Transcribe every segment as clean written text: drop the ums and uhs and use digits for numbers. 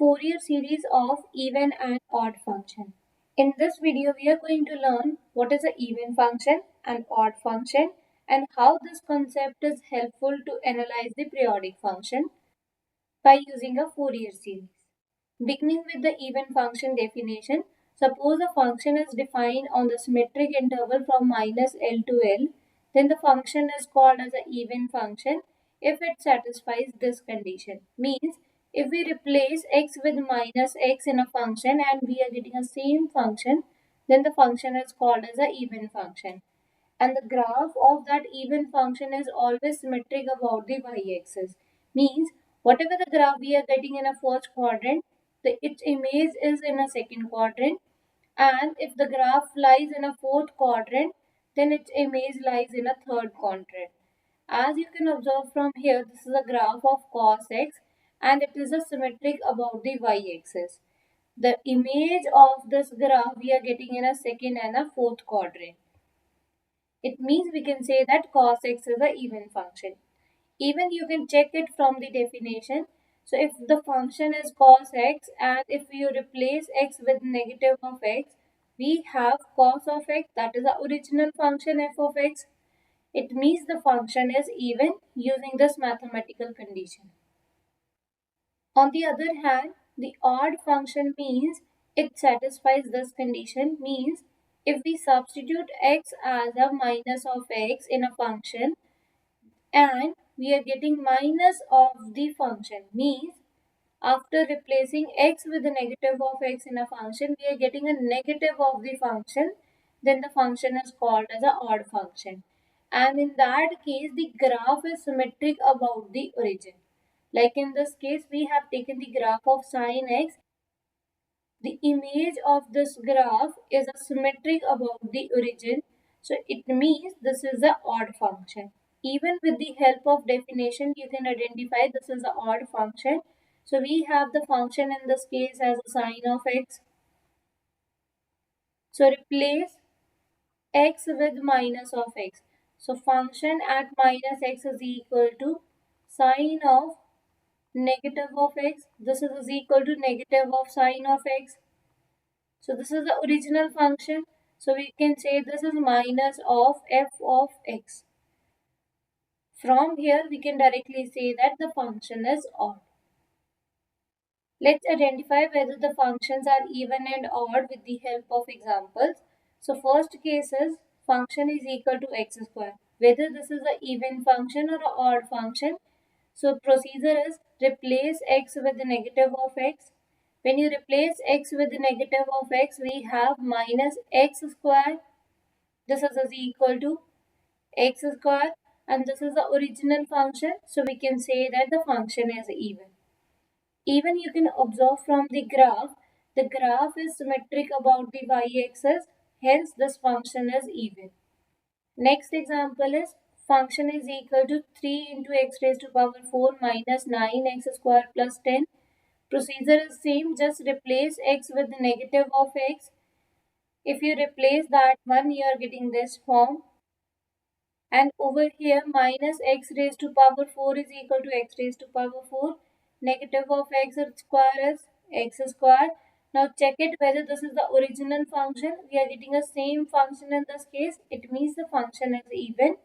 Fourier series of even and odd function. In this video, we are going to learn what is an even function and odd function and how this concept is helpful to analyze the periodic function by using a Fourier series. Beginning with the even function definition, suppose a function is defined on the symmetric interval from minus L to L, then the function is called as an even function if it satisfies this condition. Means if we replace x with minus x in a function and we are getting a same function, then the function is called as an even function. And the graph of that even function is always symmetric about the y-axis. Means whatever the graph we are getting in a first quadrant, its image is in a second quadrant, and if the graph lies in a fourth quadrant, then its image lies in a third quadrant. As you can observe from here, this is a graph of cos x and it is a symmetric about the y-axis. The image of this graph we are getting in a second and a fourth quadrant. It means we can say that cos x is an even function. Even you can check it from the definition. So if the function is cos x and if you replace x with negative of x, we have cos of x, that is the original function f of x. It means the function is even using this mathematical condition. On the other hand, the odd function means it satisfies this condition. Means if we substitute x as a minus of x in a function and we are getting minus of the function, means after replacing x with a negative of x in a function, we are getting a negative of the function, then the function is called as an odd function. And in that case, the graph is symmetric about the origin. Like in this case, we have taken the graph of sine x. The image of this graph is a symmetric about the origin. So it means this is an odd function. Even with the help of definition, you can identify this is an odd function. So we have the function in this case as a sine of x. So replace x with minus of x. So function at minus x is equal to sine of negative of x. This is equal to negative of sine of x. So this is the original function. So we can say this is minus of f of x. From here we can directly say that the function is odd. Let's identify whether the functions are even and odd with the help of examples. So first case is function is equal to x square. Whether this is an even function or an odd function. So procedure is replace x with the negative of x. When you replace x with the negative of x, we have minus x square. This is equal to x square and this is the original function. So we can say that the function is even. Even you can observe from the graph is symmetric about the y-axis, hence this function is even. Next example is function is equal to 3 into x raised to power 4 minus 9x square plus 10. Procedure is same, just replace x with the negative of x. If you replace that one, you are getting this form. And over here minus x raised to power 4 is equal to x raised to power 4. Negative of x square is x square. Now check it whether this is the original function. We are getting a same function in this case. It means the function is even.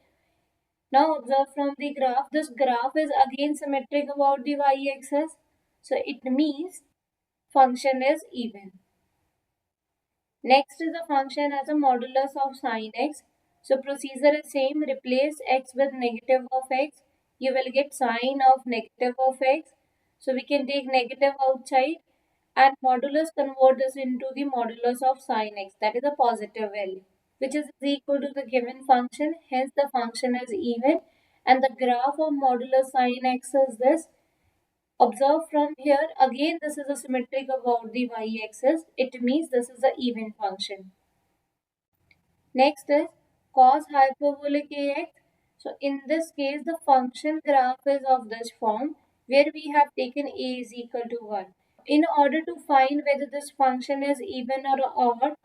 Now observe from the graph. This graph is again symmetric about the y-axis. So it means function is even. Next is the function as a modulus of sine x. So procedure is same, replace x with negative of x. You will get sine of negative of x. So we can take negative outside and modulus convert this into the modulus of sine x. That is a positive value which is equal to the given function. Hence the function is even and the graph of modulus sine x is this. Observe from here, again this is a symmetric about the y-axis. It means this is an even function. Next is cos hyperbolic ax. So in this case, the function graph is of this form where we have taken a is equal to 1. In order to find whether this function is even or odd,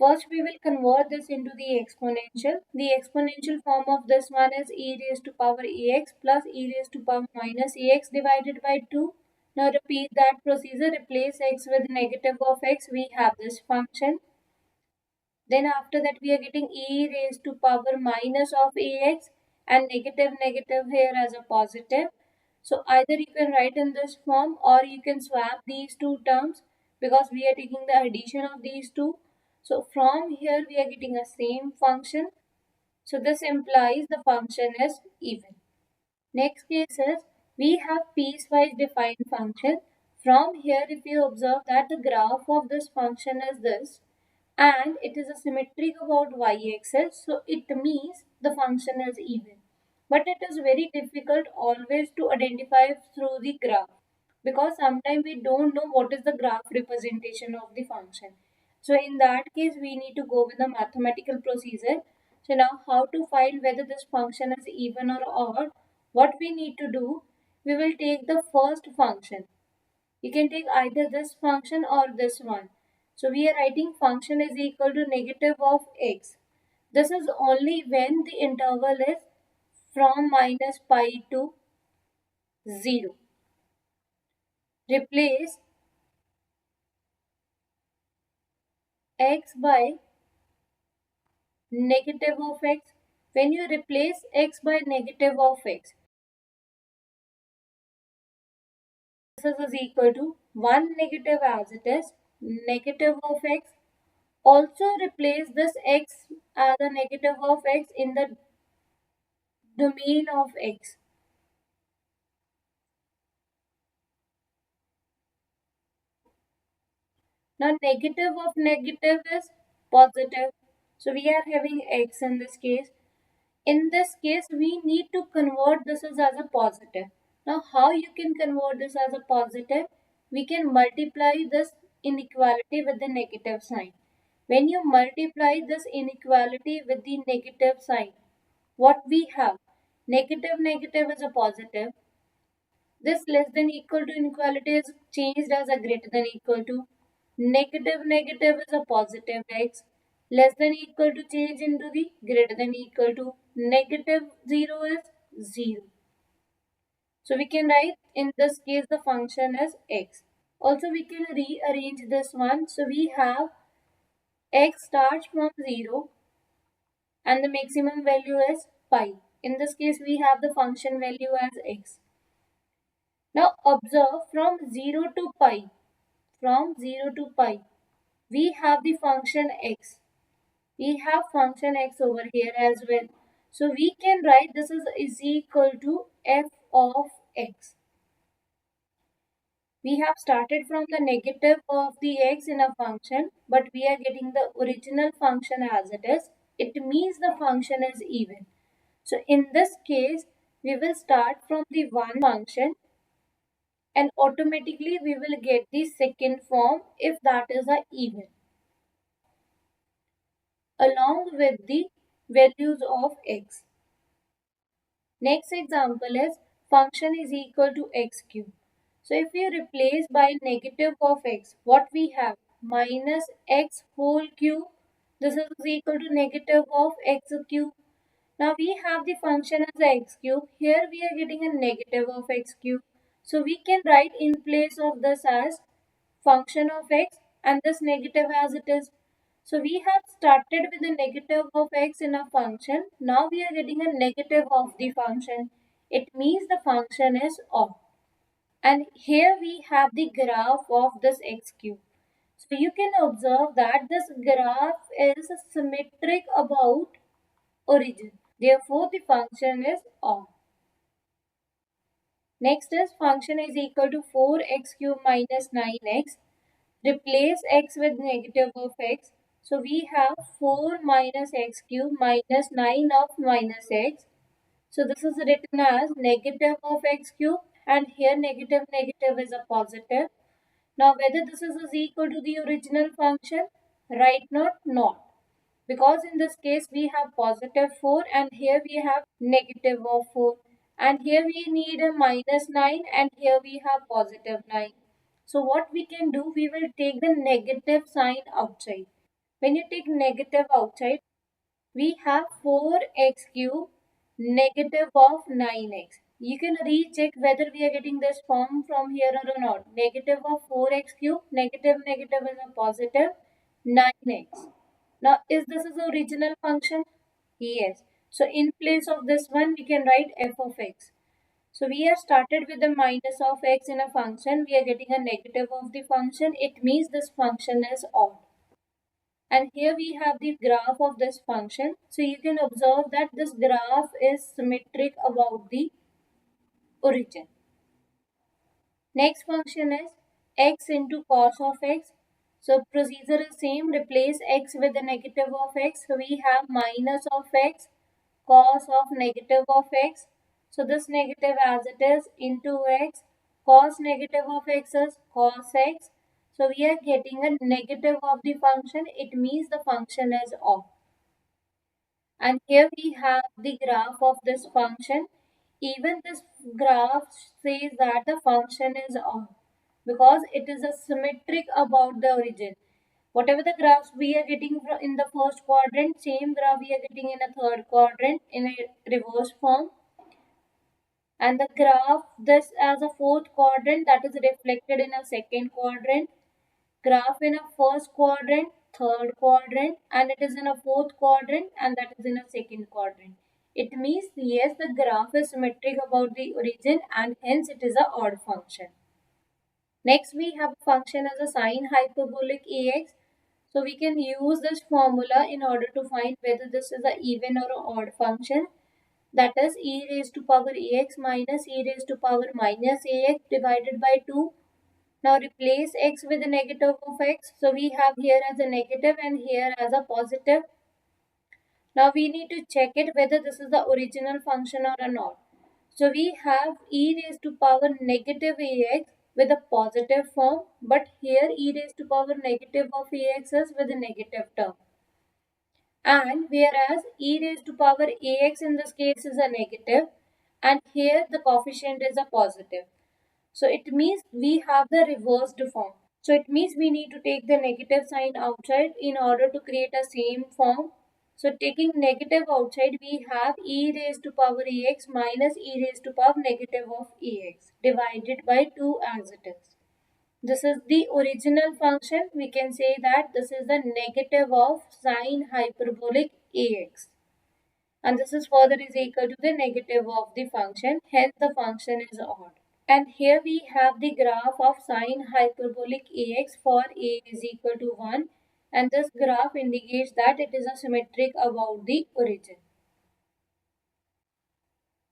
first we will convert this into the exponential. The exponential form of this one is e raised to power ax plus e raised to power minus ax divided by 2. Now repeat that procedure, replace x with negative of x, we have this function. Then after that we are getting e raised to power minus of ax and negative negative here as a positive. So either you can write in this form or you can swap these two terms because we are taking the addition of these two. So from here we are getting a same function. So this implies the function is even. Next case is we have piecewise defined function. From here if you observe that the graph of this function is this and it is a symmetric about y-axis, so it means the function is even. But it is very difficult always to identify through the graph because sometimes we don't know what is the graph representation of the function. So in that case we need to go with the mathematical procedure. So now how to find whether this function is even or odd? What we need to do, we will take the first function. You can take either this function or this one. So we are writing function is equal to negative of x. This is only when the interval is from minus pi to 0. Replace x by negative of x. When you replace x by negative of x, this is equal to 1 negative as it is, negative of x. Also replace this x as a negative of x in the domain of x. Now negative of negative is positive. So we are having x in this case. In this case, we need to convert this as a positive. Now how you can convert this as a positive? We can multiply this inequality with the negative sign. When you multiply this inequality with the negative sign, what we have? Negative negative is a positive. This less than equal to inequality is changed as a greater than equal to. Negative negative is a positive x. Less than equal to change into the greater than equal to. Negative 0 is 0. So we can write in this case the function as x. Also we can rearrange this one. So we have x starts from 0 and the maximum value is pi. In this case we have the function value as x. Now observe from 0 to pi. From 0 to pi, we have the function x. We have function x over here as well. So we can write this is equal to f of x. We have started from the negative of the x in a function, but we are getting the original function as it is. It means the function is even. So in this case, we will start from the one function and automatically we will get the second form if that is a even along with the values of x. Next example is function is equal to x cube. So if we replace by negative of x, what we have? Minus x whole cube. This is equal to negative of x cube. Now we have the function as x cube. Here we are getting a negative of x cube. So we can write in place of this as function of x and this negative as it is. So we have started with a negative of x in a function. Now we are getting a negative of the function. It means the function is off. And here we have the graph of this x cube. So you can observe that this graph is symmetric about origin. Therefore the function is off. Next is function is equal to 4x cube minus 9x. Replace x with negative of x. So we have 4 minus x cube minus 9 of minus x. So this is written as negative of x cube and here negative negative is a positive. Now whether this is equal to the original function, right not, not. Because in this case we have positive 4 and here we have negative of 4. And here we need a minus 9 and here we have positive 9. So what we can do, we will take the negative sign outside. When you take negative outside, we have 4x cube negative of 9x. You can recheck whether we are getting this form from here or not. Negative of 4x cube, negative negative is a positive 9x. Now, is this is the original function? Yes. So, in place of this one, we can write f of x. So, we have started with the minus of x in a function. We are getting a negative of the function. It means this function is odd. And here we have the graph of this function. So, you can observe that this graph is symmetric about the origin. Next function is x into cos of x. So procedure is same, replace x with the negative of x. So we have minus of x, cos of negative of x. So this negative as it is into x, cos negative of x is cos x. So we are getting a negative of the function. It means the function is off. And here we have the graph of this function. Even this graph says that the function is off because it is a symmetric about the origin. Whatever the graphs we are getting in the first quadrant, same graph we are getting in a third quadrant in a reverse form. And the graph this as a fourth quadrant that is reflected in a second quadrant, graph in a first quadrant, third quadrant, and it is in a fourth quadrant, and that is in a second quadrant. It means yes, the graph is symmetric about the origin and hence it is a odd function. Next we have a function as a sine hyperbolic ax. So we can use this formula in order to find whether this is a even or a odd function. That is e raised to power ax minus e raised to power minus ax divided by 2. Now replace x with a negative of x. So we have here as a negative and here as a positive. Now we need to check it whether this is the original function or not. So we have e raised to power negative ax with a positive form, but here e raised to power negative of ax is with a negative term. And whereas e raised to power ax in this case is a negative, and here the coefficient is a positive. So it means we have the reversed form. So it means we need to take the negative sign outside in order to create a same form. So taking negative outside, we have e raised to power ax minus e raised to power negative of ax divided by 2 as it is. This is the original function. We can say that this is the negative of sine hyperbolic ax. And this is further is equal to the negative of the function. Hence the function is odd. And here we have the graph of sine hyperbolic ax for a is equal to 1. And this graph indicates that it is a symmetric about the origin.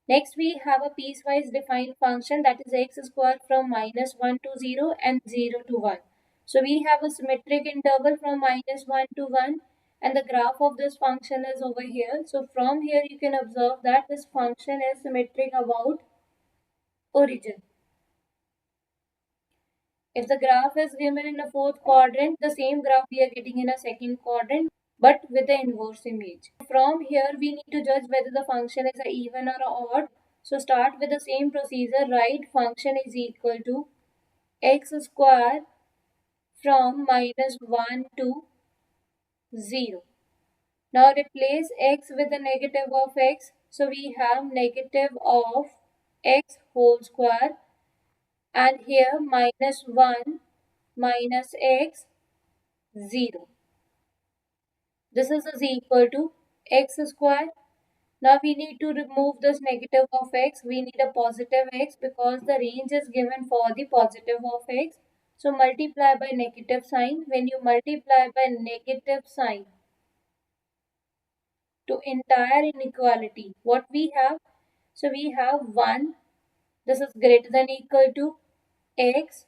Next we have a piecewise defined function that is x squared from minus 1 to 0 and 0 to 1. So we have a symmetric interval from minus 1 to 1 and the graph of this function is over here. So from here you can observe that this function is symmetric about origin. If the graph is given in a fourth quadrant, the same graph we are getting in a second quadrant, but with the inverse image. From here, we need to judge whether the function is a even or a odd. So start with the same procedure, write function is equal to x square from minus 1 to 0. Now replace x with the negative of x. So we have negative of x whole square and here minus 1 minus x 0. This is equal to x square. Now we need to remove this negative of x. We need a positive x because the range is given for the positive of x. So multiply by negative sign. When you multiply by negative sign to entire inequality, what we have? So we have 1. This is greater than equal to x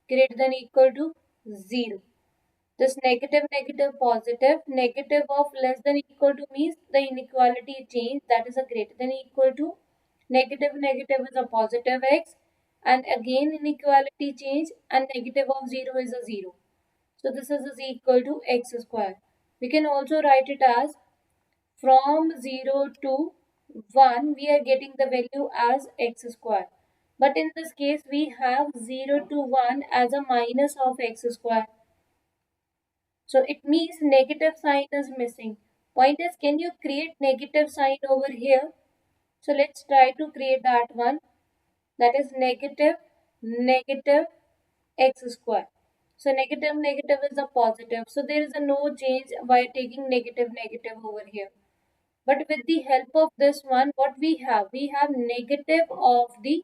greater than equal to 0. This negative negative positive negative of less than equal to means the inequality change, that is a greater than equal to negative negative is a positive x and again inequality change and negative of 0 is a 0. So this is equal to x square. We can also write it as from 0 to 1 we are getting the value as x square. But in this case we have 0 to 1 as a minus of x square. So it means negative sign is missing. Point is, can you create negative sign over here? So let's try to create that one, that is negative negative x square. So negative negative is a positive. So there is a no change by taking negative negative over here. But with the help of this one, what we have? We have negative of the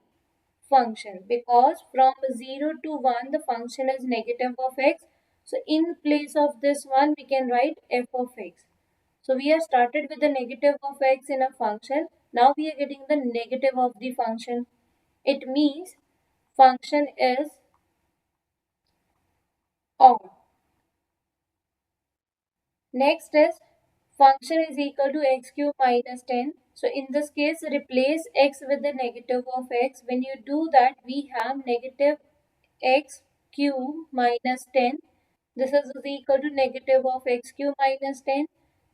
function, because from 0 to 1 the function is negative of x. So in place of this one we can write f of x. So we have started with the negative of x in a function. Now we are getting the negative of the function. It means function is odd. Next is function is equal to x cube minus 10. So in this case, replace x with the negative of x. When you do that, we have negative x cube minus 10. This is equal to negative of x cube minus 10.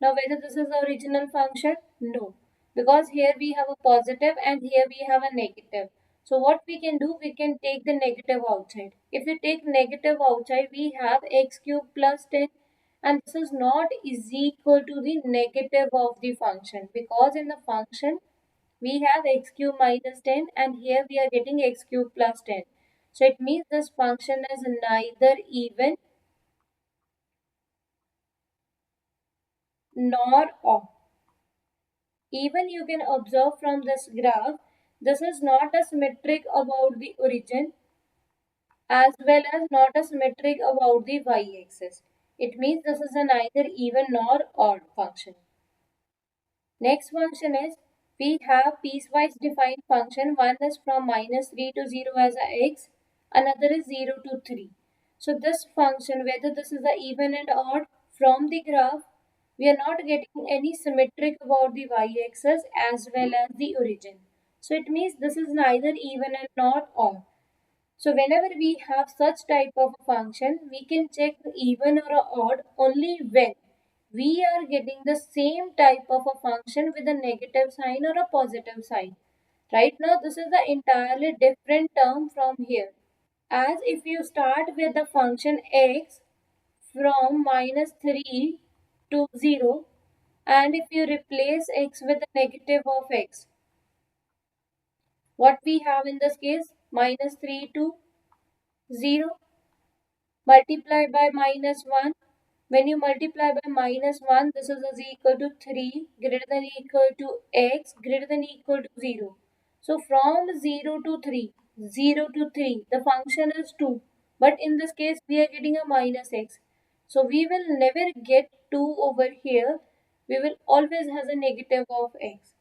Now whether this is the original function? No. Because here we have a positive and here we have a negative. So what we can do? We can take the negative outside. If we take negative outside, we have x cube plus 10, and this is not is equal to the negative of the function, because in the function we have x cube minus 10 and here we are getting x cube plus 10. So it means this function is neither even nor odd. Even you can observe from this graph, this is not a symmetric about the origin as well as not a symmetric about the y-axis. It means this is a neither even nor odd function. Next function is, we have piecewise defined function. One is from minus 3 to 0 as a x, another is 0 to 3. So this function, whether this is a even and odd, from the graph, we are not getting any symmetric about the y-axis as well as the origin. So it means this is neither even and not odd. So whenever we have such type of function, we can check even or odd only when we are getting the same type of a function with a negative sign or a positive sign. Right now, this is the entirely different term from here. As if you start with the function x from minus 3 to 0, and if you replace x with the negative of x, what we have in this case? Minus 3 to 0 multiplied by minus 1. When you multiply by minus 1, this is equal to 3 greater than equal to x greater than equal to 0. So from 0 to 3, 0 to 3, the function is 2. But in this case, we are getting a minus x. So we will never get 2 over here. We will always have a negative of x.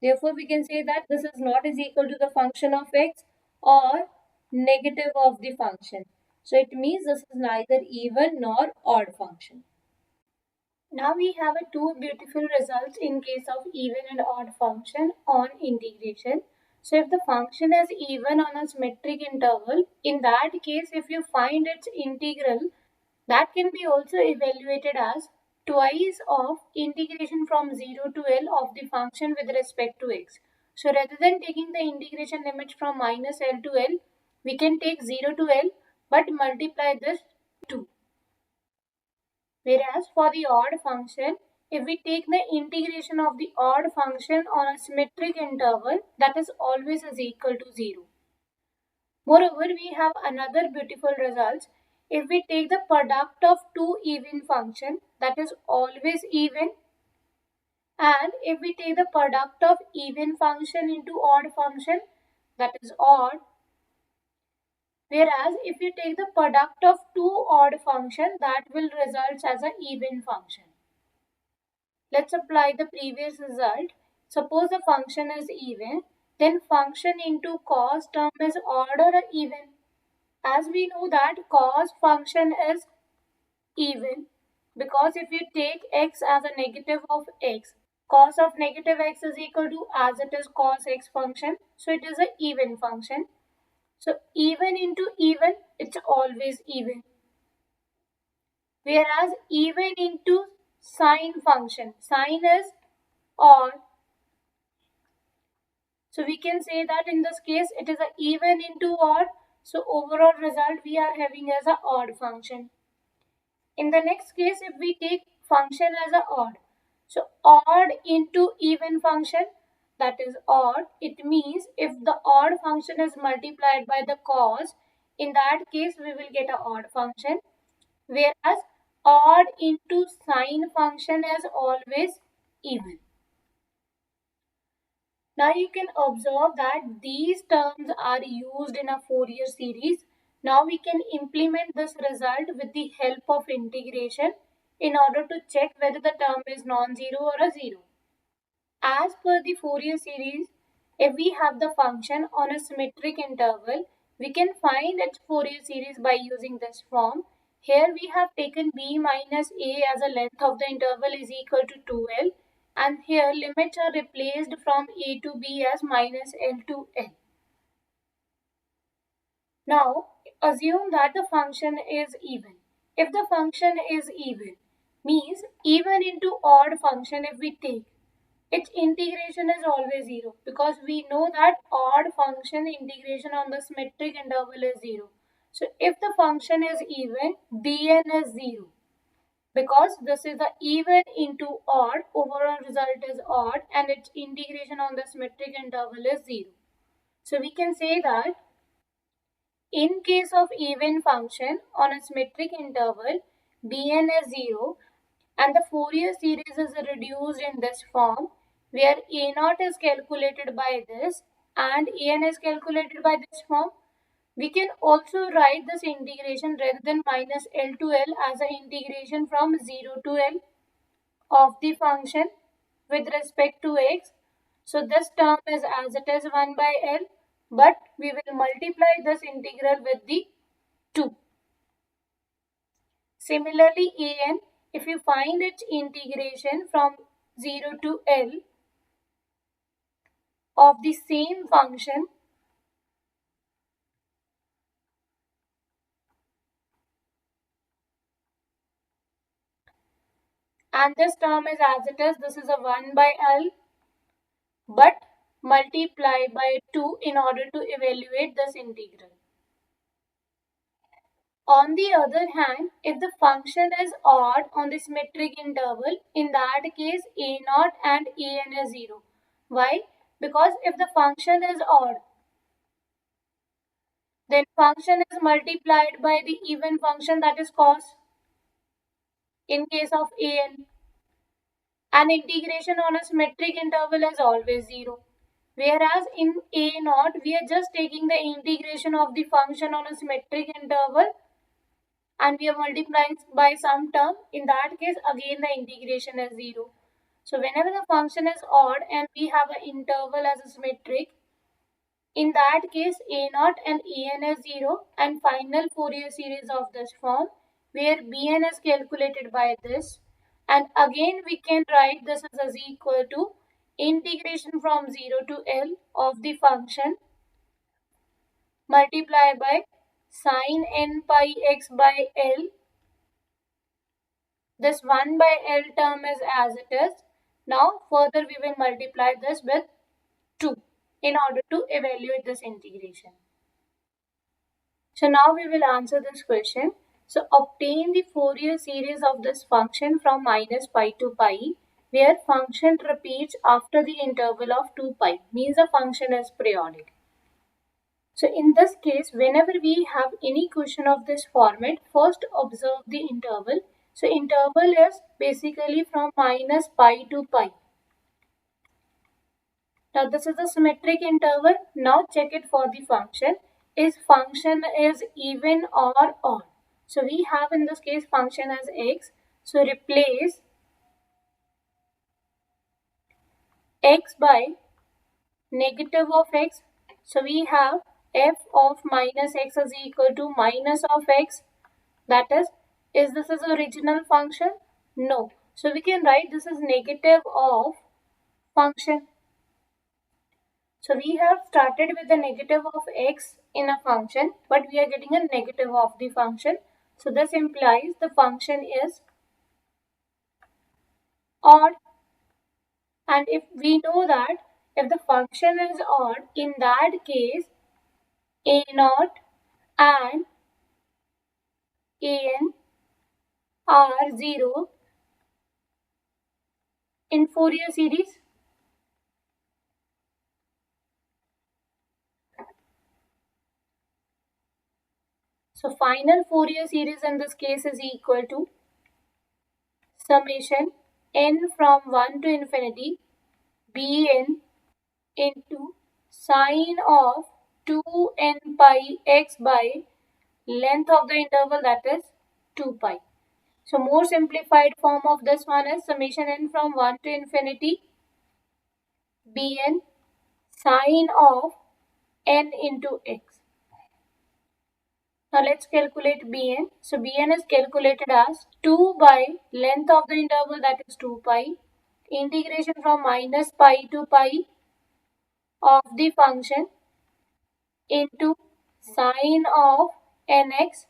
Therefore, we can say that this is not is equal to the function of x or negative of the function. So it means this is neither even nor odd function. Now we have a two beautiful results in case of even and odd function on integration. So if the function is even on a symmetric interval, in that case if you find its integral, that can be also evaluated as twice of integration from 0 to L of the function with respect to x. So rather than taking the integration limits from minus L to L, we can take 0 to L but multiply this 2. Whereas for the odd function, if we take the integration of the odd function on a symmetric interval, that is always is equal to 0. Moreover, we have another beautiful results. If we take the product of two even function, that is always even, and if we take the product of even function into odd function, that is odd. Whereas if you take the product of two odd function, that will result as an even function. Let's apply the previous result. Suppose the function is even, then function into cos term is odd or even. As we know that cos function is even, because if you take x as a negative of x, cos of negative x is equal to as it is cos x function, so it is an even function. So even into even, it's always even. Whereas even into sine function, sine is odd. So we can say that in this case it is a even into odd. So overall result we are having as a odd function. In the next case, if we take function as a odd, so odd into even function, that is odd, it means if the odd function is multiplied by the cos, in that case we will get an odd function, whereas odd into sine function is always even. Now you can observe that these terms are used in a Fourier series. Now we can implement this result with the help of integration in order to check whether the term is non-zero or a zero. As per the Fourier series, if we have the function on a symmetric interval, we can find its Fourier series by using this form. Here we have taken b minus a as a length of the interval is equal to 2l, and here limits are replaced from a to b as minus l to l. Now assume that the function is even. If the function is even, means even into odd function if we take, its integration is always 0 because we know that odd function integration on the symmetric interval is 0. So if the function is even, bn is 0 because this is the even into odd, overall result is odd and its integration on the symmetric interval is 0. So we can say that in case of even function on a symmetric interval, bn is 0 and the Fourier series is reduced in this form where a0 is calculated by this and an is calculated by this form. We can also write this integration rather than minus L to L as an integration from 0 to L of the function with respect to x. So this term is as it is 1 by L, but we will multiply this integral with the 2. Similarly, an, if you find its integration from 0 to L of the same function, and this term is as it is, this is a 1 by L, but multiply by 2 in order to evaluate this integral. On the other hand, if the function is odd on the symmetric interval, in that case a0 and an is 0. Why? Because if the function is odd, then function is multiplied by the even function, that is cos, in case of an. And integration on a symmetric interval is always 0. Whereas in a0, we are just taking the integration of the function on a symmetric interval and we are multiplying by some term. In that case, again the integration is 0. So whenever the function is odd and we have an interval as a symmetric, in that case a0 and an is 0 and final Fourier series of this form where bn is calculated by this, and again we can write this as equal to integration from 0 to L of the function multiply by sine n pi x by L. This 1 by L term is as it is. Now further we will multiply this with 2 in order to evaluate this integration. So now we will answer this question. So obtain the Fourier series of this function from minus pi to pi where function repeats after the interval of 2 pi, means the function is periodic. So in this case, whenever we have any question of this format, first observe the interval. So interval is basically from minus pi to pi. Now this is a symmetric interval. Now check it for the function. Is function is even or odd? So we have in this case function as x. So replace x by negative of x. So we have f of minus x is equal to minus of x. That is this is original function? No. So we can write this is negative of function. So we have started with the negative of x in a function, but we are getting a negative of the function. So this implies the function is odd. And if we know that if the function is odd, in that case a0 and an are 0 in Fourier series. So final Fourier series in this case is equal to summation n from 1 to infinity bn into sine of 2n pi x by length of the interval, that is 2 pi. So more simplified form of this one is summation n from 1 to infinity bn sine of n into x. Now let's calculate bn. So bn is calculated as 2 by length of the interval, that is 2 pi, integration from minus pi to pi of the function into sine of nx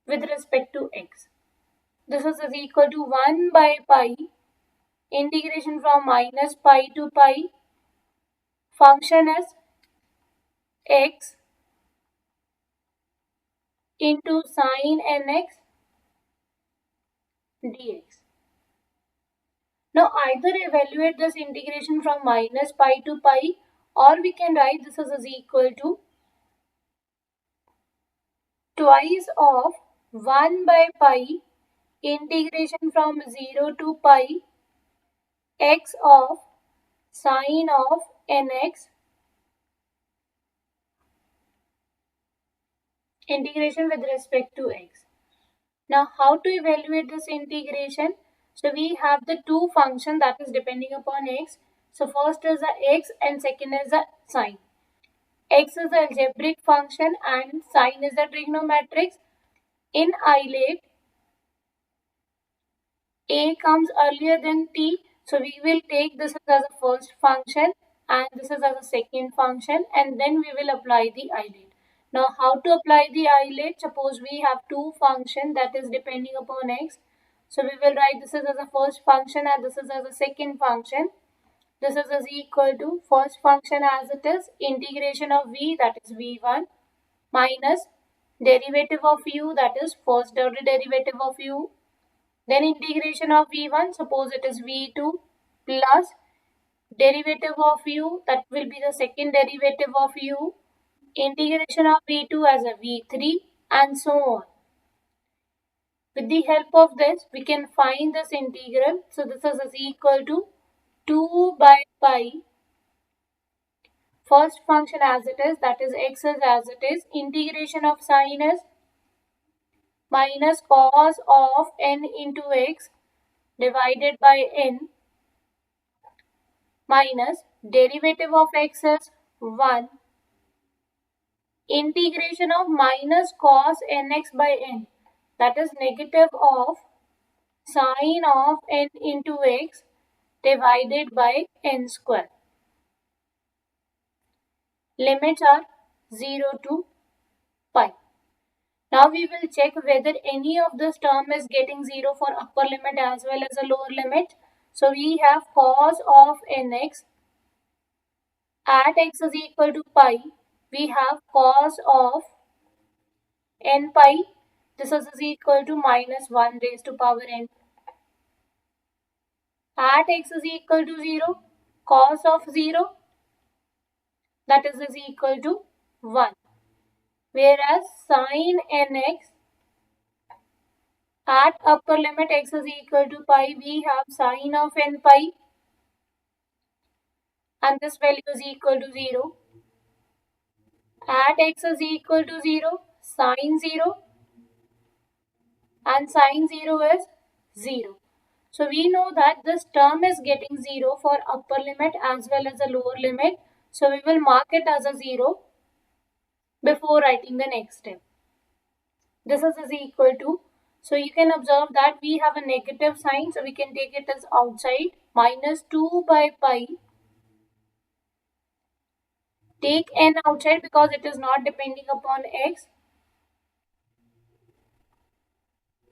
with respect to x. This is equal to 1 by pi integration from minus pi to pi, function is x into sine nx dx. Now either evaluate this integration from minus pi to pi, or we can write this as equal to twice of 1 by pi integration from 0 to pi x of sine of nx integration with respect to x. Now how to evaluate this integration? So we have the two functions that is depending upon x. So first is the x and second is the sine. X is the algebraic function and sine is the trigonometric. In isolate, a comes earlier than t, so we will take this as a first function and this is as a second function, and then we will apply the isolate. Now how to apply the isolate? Suppose we have two functions that is depending upon x, so we will write this is as a first function and this is as a second function. This is as equal to first function as it is integration of v, that is v1, minus derivative of u, that is first order derivative of u, then integration of v1, suppose it is v2, plus derivative of u, that will be the second derivative of u, integration of v2 as a v3, and so on. With the help of this, we can find this integral. So this is equal to 2 by pi, first function as it is, that is x is as it is, integration of sine is minus cos of n into x divided by n, minus derivative of x is 1, integration of minus cos nx by n, that is negative of sine of n into x divided by n square. Limits are 0 to pi. Now we will check whether any of this term is getting 0 for upper limit as well as a lower limit. So we have cos of nx at x is equal to pi. We have cos of n pi. This is equal to minus 1 raised to power n. At x is equal to 0, cos of 0, that is equal to 1. Whereas sine nx at upper limit x is equal to pi, we have sine of n pi, and this value is equal to 0. At x is equal to 0, sine 0, and sine 0 is 0. So we know that this term is getting 0 for upper limit as well as a lower limit. So we will mark it as a 0 before writing the next step. This is equal to, so you can observe that we have a negative sign, so we can take it as outside, minus 2 by pi. Take n outside because it is not depending upon x.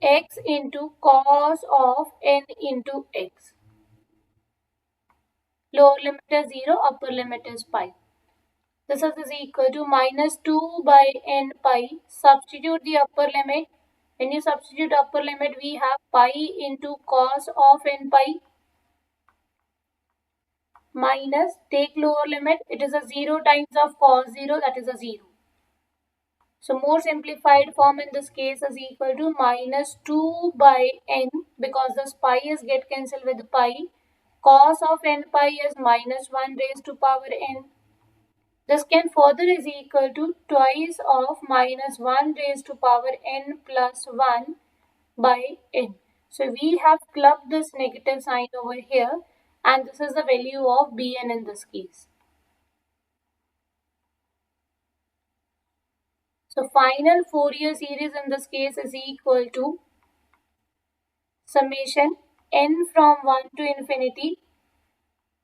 X into cos of n into x. Lower limit is 0, upper limit is pi. This is equal to minus 2 by n pi. Substitute the upper limit. When you substitute upper limit, we have pi into cos of n pi, minus, take lower limit, it is a 0 times of cos 0, that is a 0. So more simplified form in this case is equal to minus 2 by n, because this pi is get cancelled with pi. Cos of n pi is minus 1 raised to power n. This can further is equal to twice of minus 1 raised to power n plus 1 by n. So we have clubbed this negative sign over here, and this is the value of bn in this case. So final Fourier series in this case is equal to summation n from 1 to infinity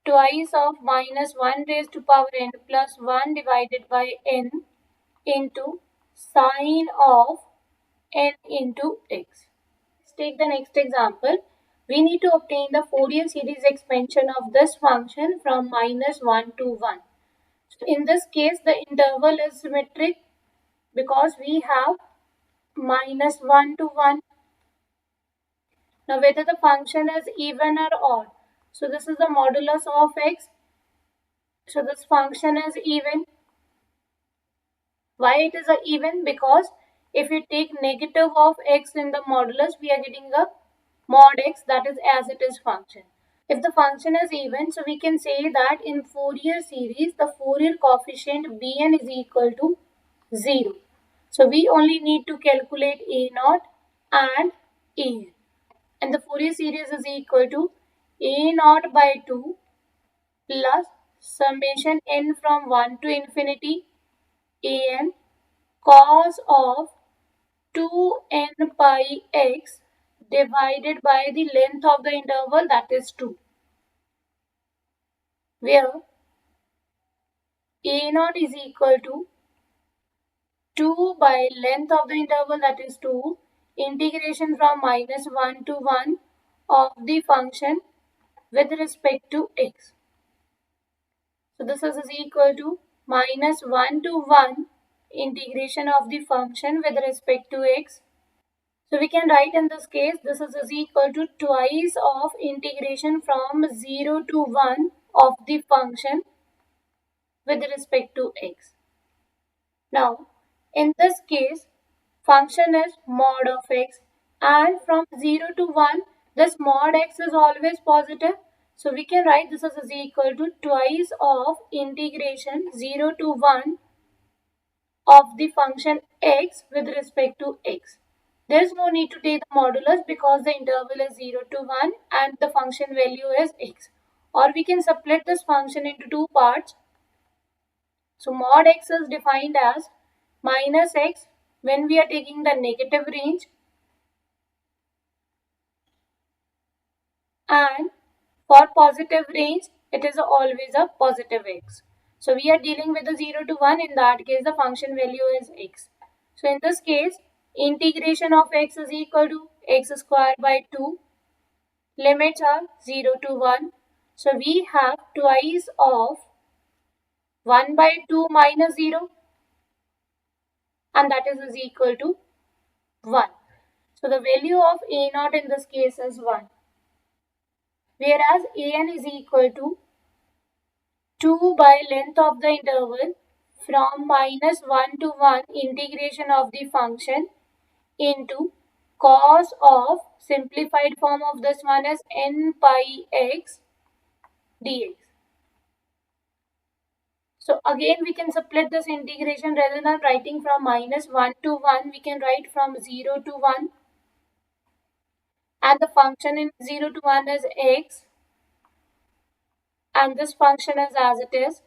twice of minus 1 raised to power n plus 1 divided by n into sine of n into x. Let's take the next example. We need to obtain the Fourier series expansion of this function from minus 1 to 1. So in this case, the interval is symmetric because we have minus 1 to 1. Now whether the function is even or odd. So this is the modulus of x. So this function is even. Why it is a even? Because if we take negative of x in the modulus, we are getting a mod x, that is as it is function. If the function is even, so we can say that in Fourier series, the Fourier coefficient Bn is equal to 0. So we only need to calculate A0 and A. And the Fourier series is equal to A0 by 2 plus summation n from 1 to infinity an cos of 2n pi x divided by the length of the interval, that is 2, where a0 is equal to 2 by length of the interval, that is 2, integration from minus 1 to 1 of the function with respect to x. So this is equal to minus 1 to 1 integration of the function with respect to x. So we can write in this case, this is equal to twice of integration from 0 to 1 of the function with respect to x. Now, in this case, function is mod of x, and from 0 to 1, this mod x is always positive. So we can write this is equal to twice of integration 0 to 1 of the function x with respect to x. There is no need to take the modulus because the interval is 0 to 1 and the function value is x. Or we can split this function into two parts. So mod x is defined as minus x when we are taking the negative range, and for positive range it is always a positive x. So we are dealing with the 0 to 1. In that case, the function value is x. So in this case, integration of x is equal to x square by 2. Limits are 0 to 1. So we have twice of 1 by 2 minus 0, and that is equal to 1. So the value of a0 in this case is 1. Whereas an is equal to 2 by length of the interval from minus 1 to 1 integration of the function into cos of simplified form of this one is n pi x dx. So again we can split this integration. Rather than writing from minus 1 to 1, we can write from 0 to 1, and the function in 0 to 1 is x, and this function is as it is,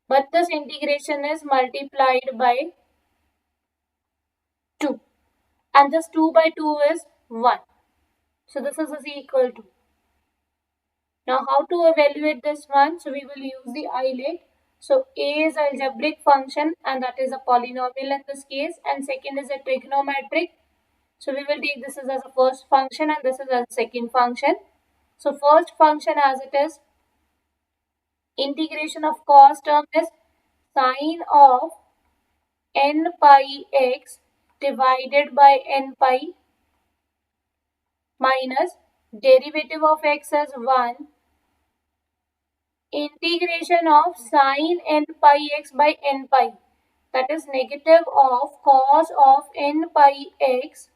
but this integration is multiplied by 2, and this 2 by 2 is 1. So this is equal to. Now how to evaluate this one? So we will use the ILET. So A is algebraic function, and that is a polynomial in this case, and second is a trigonometric. So we will take this as a first function and this is a second function. So first function as it is, integration of cos term is sine of n pi x divided by n pi minus derivative of x as 1 integration of sine n pi x by n pi, that is negative of cos of n pi x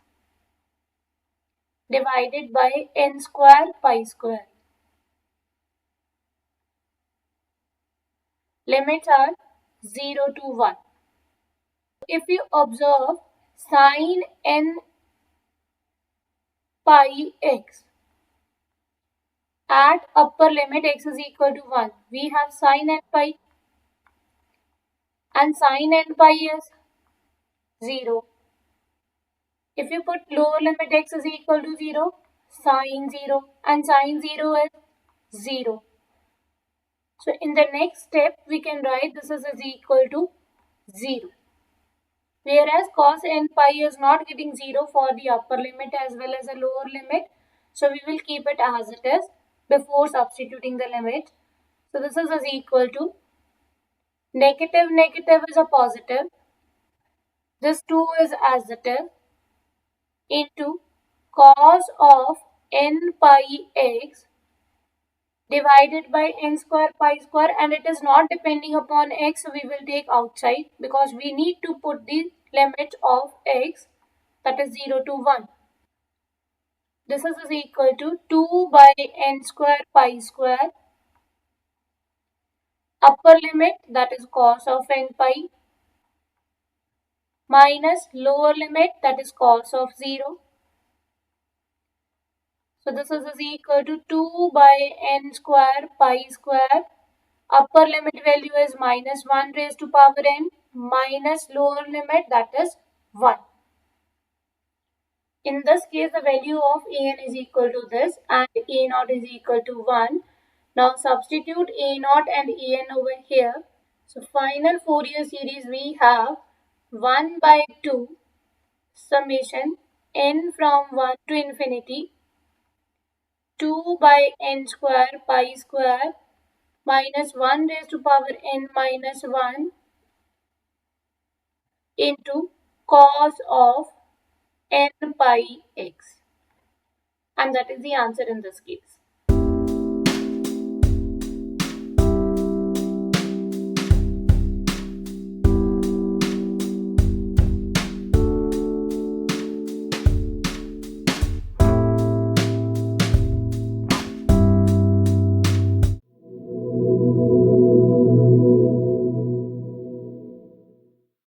divided by n square pi square. Limits are 0 to 1. If you observe sine n pi x at upper limit x is equal to 1, we have sine n pi and sine n pi is 0. If you put lower limit x is equal to 0, sine 0 and sine 0 is 0. So in the next step we can write this is equal to 0. Whereas cos n pi is not getting 0 for the upper limit as well as a lower limit. So we will keep it as it is before substituting the limit. So this is equal to negative negative is a positive. This 2 is as it is into cos of n pi x divided by n square pi square, and it is not depending upon x, so we will take outside because we need to put the limit of x, that is 0 to 1. This is equal to 2 by n square pi square, upper limit that is cos of n pi minus lower limit that is cos of 0. So this is equal to 2 by n square pi square. Upper limit value is minus 1 raised to power n minus lower limit that is 1. In this case, the value of an is equal to this and a naught is equal to 1. Now substitute a naught and an over here. So final Fourier series we have 1 by 2 summation n from 1 to infinity 2 by n square pi square minus 1 raised to power n minus 1 into cos of n pi x. And that is the answer in this case.